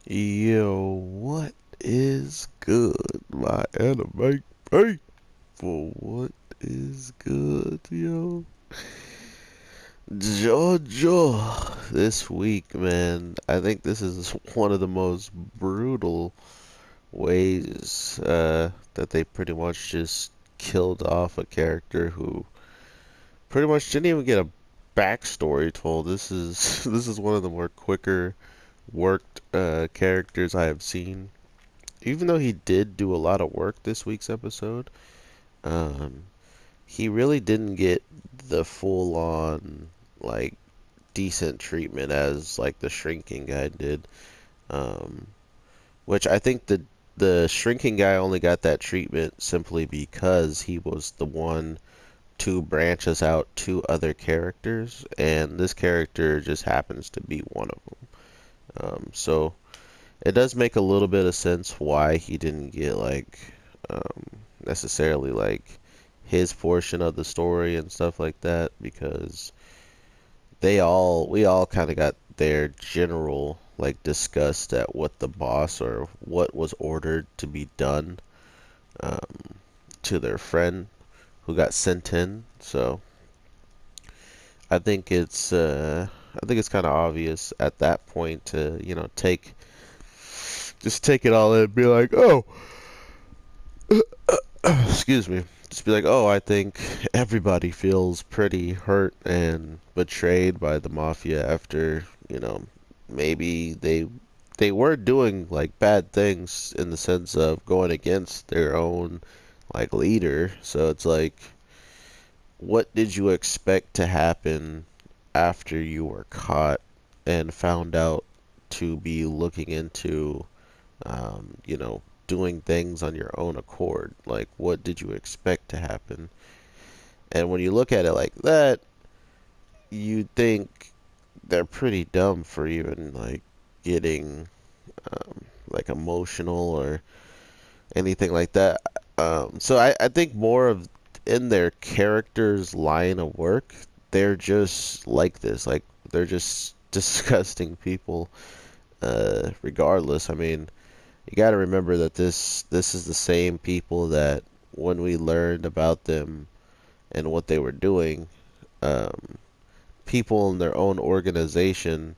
Yo, what is good, my anime faithful? What is good, yo? JoJo this week, man. I think this is one of the most brutal ways that they pretty much just killed off a character who pretty much didn't even get a backstory told. This is one of the more quicker worked characters I have seen. Even though he did do a lot of work this week's episode, um, he really didn't get the full on like decent treatment as like the shrinking guy did. Um, which I think the shrinking guy only got that treatment simply because he was the one to branch us out to other characters, and this character just happens to be one of them. So it does make a little bit of sense why he didn't get like um, necessarily like his portion of the story and stuff like that because we all kind of got their general like disgust at what the boss or what was ordered to be done um, to their friend who got sent in. So I think it's kind of obvious at that point to take it all in and be like, oh, excuse me, just be like, oh, I think everybody feels pretty hurt and betrayed by the mafia after, maybe they were doing like bad things in the sense of going against their own like leader. So it's like, what did you expect to happen after you were caught and found out to be looking into doing things on your own accord. Like, what did you expect to happen? And when you look at it like that, you think they're pretty dumb for even like getting like emotional or anything like that. So I think more of in their character's line of work, they're just like this. Like they're just disgusting people. Regardless, I mean, you got to remember that this is the same people that when we learned about them and what they were doing, um, people in their own organization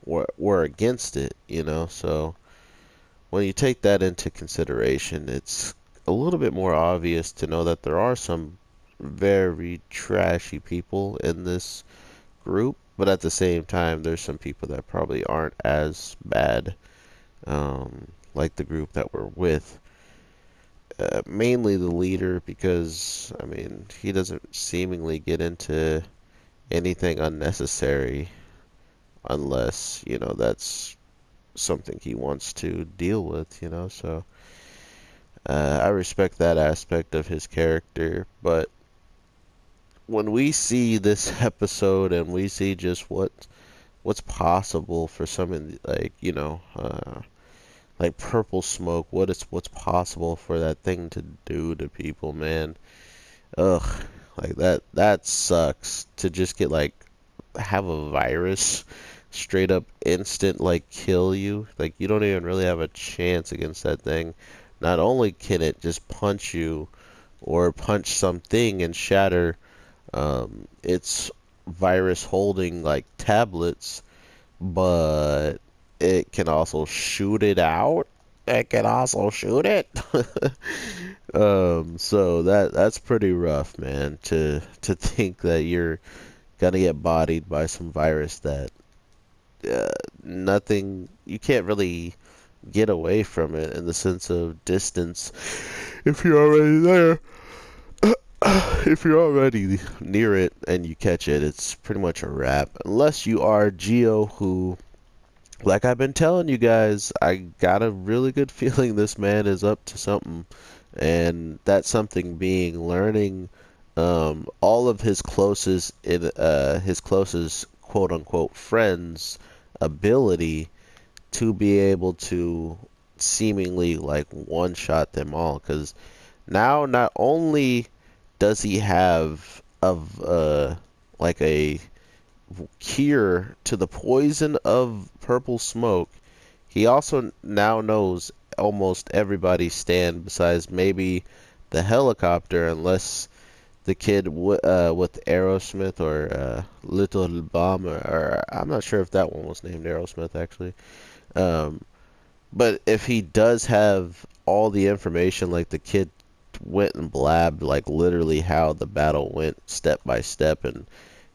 were against it, you know. So when you take that into consideration, it's a little bit more obvious to know that there are some very trashy people in this group, but at the same time, there's some people that probably aren't as bad, like the group that we're with. Mainly the leader, because I mean he doesn't seemingly get into anything unnecessary unless that's something he wants to deal with. So I respect that aspect of his character, but when we see this episode and we see just what's possible for some like purple smoke, what's possible for that thing to do to people, man. Ugh, like that sucks to just get like have a virus straight up instant like kill you. Like you don't even really have a chance against that thing. Not only can it just punch you or punch something and shatter its virus holding like tablets, but it can also shoot it out. It can also shoot it. So that's pretty rough, man, to think that you're gonna get bodied by some virus that uh, nothing you can't really get away from it in the sense of distance if you're already there. If you're already near it and you catch it, it's pretty much a wrap. Unless you are Geo, who, like I've been telling you guys, I got a really good feeling this man is up to something, and that something being learning all of his closest quote unquote friends' ability to be able to seemingly like one shot them all. Because now not only does he have of like a cure to the poison of purple smoke, he also now knows almost everybody's stand besides maybe the helicopter, unless the kid with Aerosmith or Little Bomb, or I'm not sure if that one was named Aerosmith actually. Um, but if he does have all the information, like the kid went and blabbed, like literally how the battle went step by step, and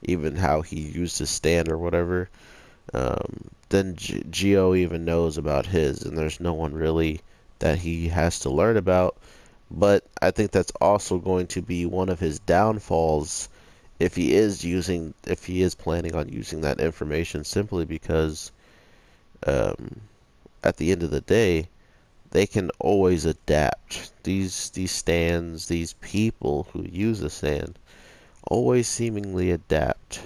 even how he used his stand or whatever, then Geo even knows about his, and there's no one really that he has to learn about. But I think that's also going to be one of his downfalls if he is planning on using that information, simply because um, at the end of the day, they can always adapt. These stands, these people who use a stand, always seemingly adapt.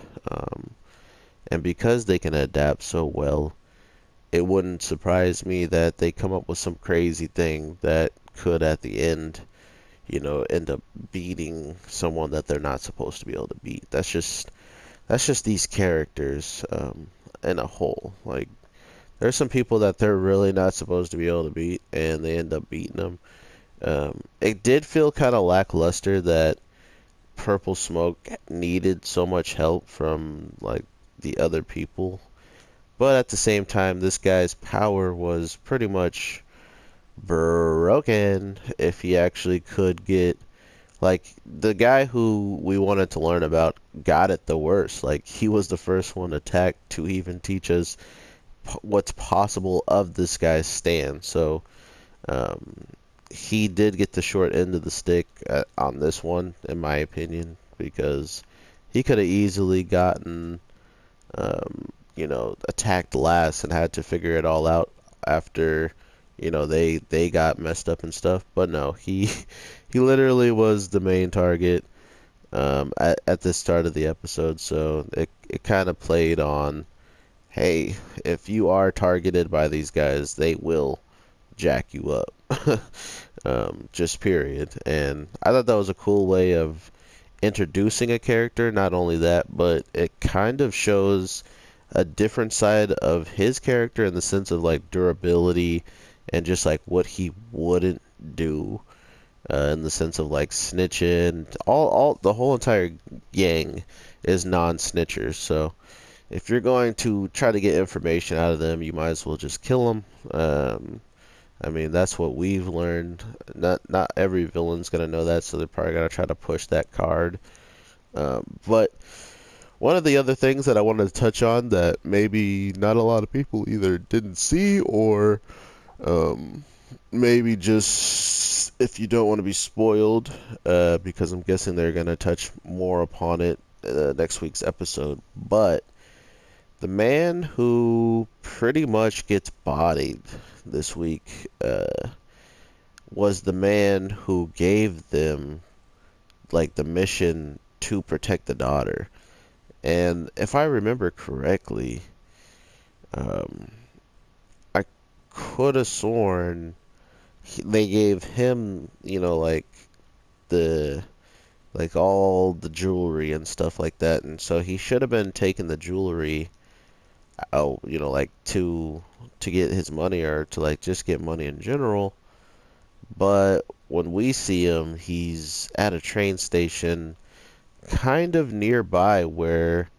And because they can adapt so well, it wouldn't surprise me that they come up with some crazy thing that could, at the end, end up beating someone that they're not supposed to be able to beat. That's just these characters in a whole. Like, there's some people that they're really not supposed to be able to beat, and they end up beating them. It did feel kind of lackluster that Purple Smoke needed so much help from like the other people, but at the same time, this guy's power was pretty much broken if he actually could get, like, the guy who we wanted to learn about got it the worst. Like, he was the first one attacked to even teach us what's possible of this guy's stand. So um, he did get the short end of the stick on this one, in my opinion, because he could have easily gotten, attacked last and had to figure it all out after, they got messed up and stuff. But no, he literally was the main target at the start of the episode. So it kind of played on, hey, if you are targeted by these guys, they will jack you up. Just period. And I thought that was a cool way of introducing a character. Not only that, but it kind of shows a different side of his character in the sense of like durability and just like what he wouldn't do, in the sense of like snitching. All the whole entire gang is non-snitchers. So if you're going to try to get information out of them, you might as well just kill them. I mean, that's what we've learned. Not every villain's gonna know that, so they're probably gonna try to push that card. But one of the other things that I wanted to touch on that maybe not a lot of people either didn't see, or maybe just if you don't want to be spoiled, because I'm guessing they're gonna touch more upon it next week's episode. But the man who pretty much gets bodied this week was the man who gave them like the mission to protect the daughter. And if I remember correctly, um, I could have sworn they gave him, the all the jewelry and stuff like that, and so he should have been taking the jewelry out, to get his money, or to like just get money in general. But when we see him, he's at a train station kind of nearby where,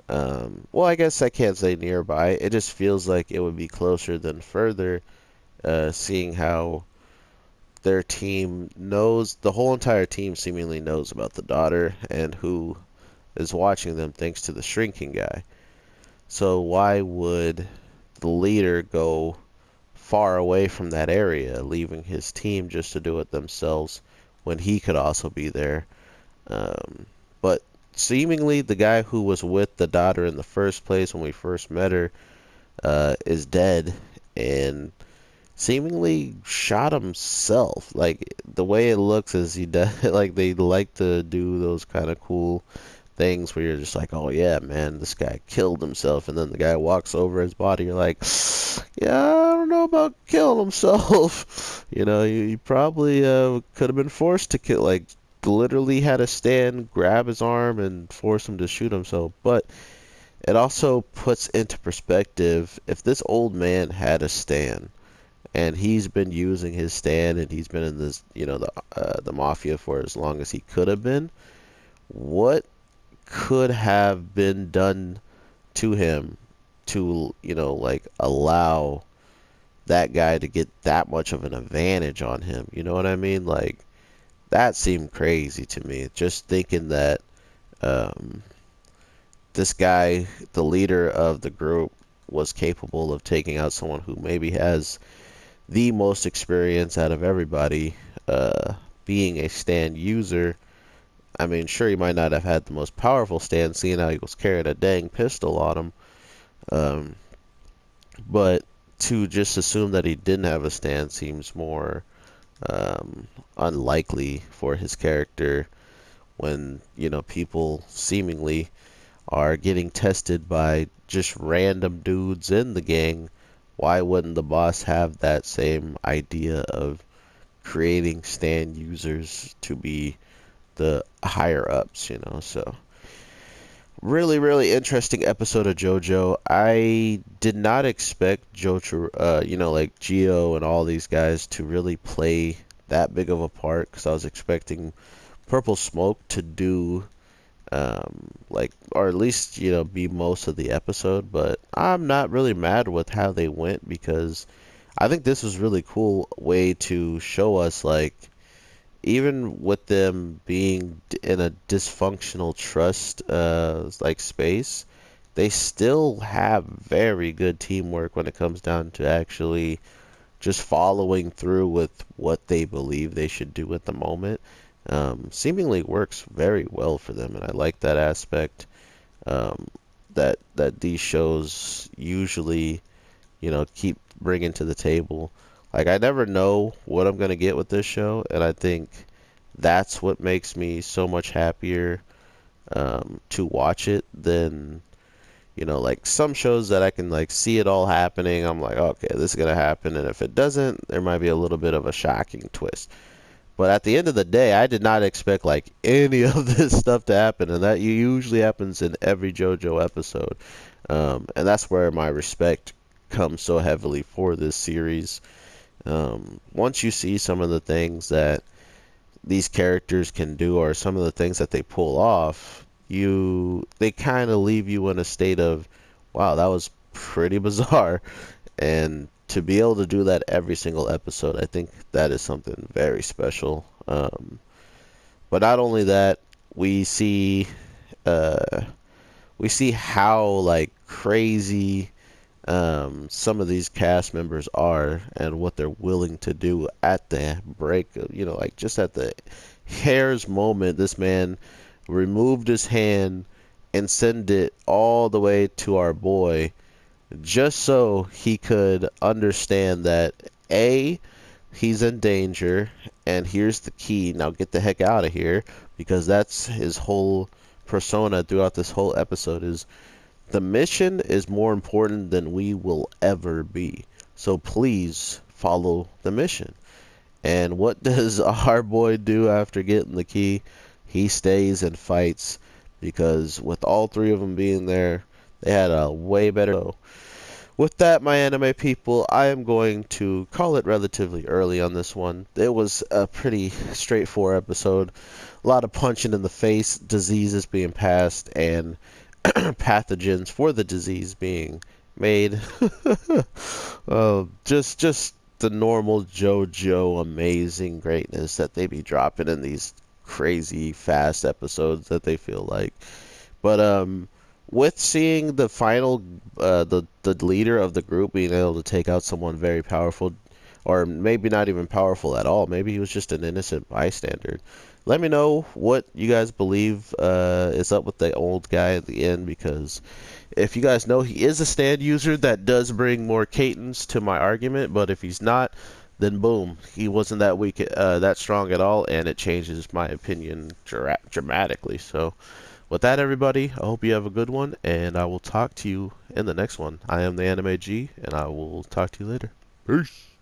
well, I guess I can't say nearby. It just feels like it would be closer than further, seeing how their team knows, the whole entire team seemingly knows about the daughter and who is watching them thanks to the shrinking guy. So why would the leader go far away from that area, leaving his team just to do it themselves when he could also be there? But seemingly the guy who was with the daughter in the first place when we first met her is dead, and seemingly shot himself. Like, the way it looks is he does, like, they like to do those kind of cool things where you're just like, oh yeah, man, this guy killed himself, and then the guy walks over his body, you're like, yeah, I don't know about killing himself. You probably could have been forced to kill, like, literally had to stand, grab his arm, and force him to shoot himself. But it also puts into perspective if this old man had a stand and he's been using his stand and he's been in this, the mafia for as long as he could have been, what could have been done to him to, like allow that guy to get that much of an advantage on him? You know what I mean? Like, that seemed crazy to me. Just thinking that um, this guy, the leader of the group, was capable of taking out someone who maybe has the most experience out of everybody, uh, being a stand user. I mean, sure, he might not have had the most powerful stand, seeing how he was carrying a dang pistol on him. Um, but to just assume that he didn't have a stand seems more unlikely for his character when, people seemingly are getting tested by just random dudes in the gang. Why wouldn't the boss have that same idea of creating stand users to be the higher ups, So, really, really interesting episode of JoJo. I did not expect JoJo, like Geo and all these guys to really play that big of a part because I was expecting Purple Smoke to do like, or at least, be most of the episode, but I'm not really mad with how they went because I think this was really cool way to show us, like, even with them being in a dysfunctional trust like space, they still have very good teamwork when it comes down to actually just following through with what they believe they should do at the moment. Seemingly works very well for them, and I like that aspect, um, that these shows usually, keep bringing to the table. Like, I never know what I'm gonna get with this show, and I think that's what makes me so much happier to watch it than, like some shows that I can like see it all happening. I'm like, okay, this is gonna happen, and if it doesn't, there might be a little bit of a shocking twist. But at the end of the day, I did not expect like any of this stuff to happen, and that usually happens in every JoJo episode. And that's where my respect comes so heavily for this series. Once you see some of the things that these characters can do, or some of the things that they pull off, they kind of leave you in a state of, wow, that was pretty bizarre. And to be able to do that every single episode, I think that is something very special. But not only that, we see uh, we see how like crazy some of these cast members are and what they're willing to do at the break. Like just at the hair's moment, this man removed his hand and sent it all the way to our boy just so he could understand that A, he's in danger, and here's the key. Now get the heck out of here, because that's his whole persona throughout this whole episode is the mission is more important than we will ever be. So please follow the mission. And what does our boy do after getting the key? He stays and fights because with all three of them being there, they had a way better go. With that, my anime people, I am going to call it relatively early on this one. It was a pretty straightforward episode. A lot of punching in the face, diseases being passed, and pathogens for the disease being made. Just the normal JoJo amazing greatness that they be dropping in these crazy fast episodes that they feel like. But with seeing the final, the leader of the group being able to take out someone very powerful, or maybe not even powerful at all, maybe he was just an innocent bystander. Let me know what you guys believe is up with the old guy at the end, because if you guys know he is a stand user, that does bring more cadence to my argument. But if he's not, then boom, he wasn't that weak, that strong at all, and it changes my opinion dramatically. So. With that, everybody, I hope you have a good one, and I will talk to you in the next one. I am the Anime G, and I will talk to you later. Peace!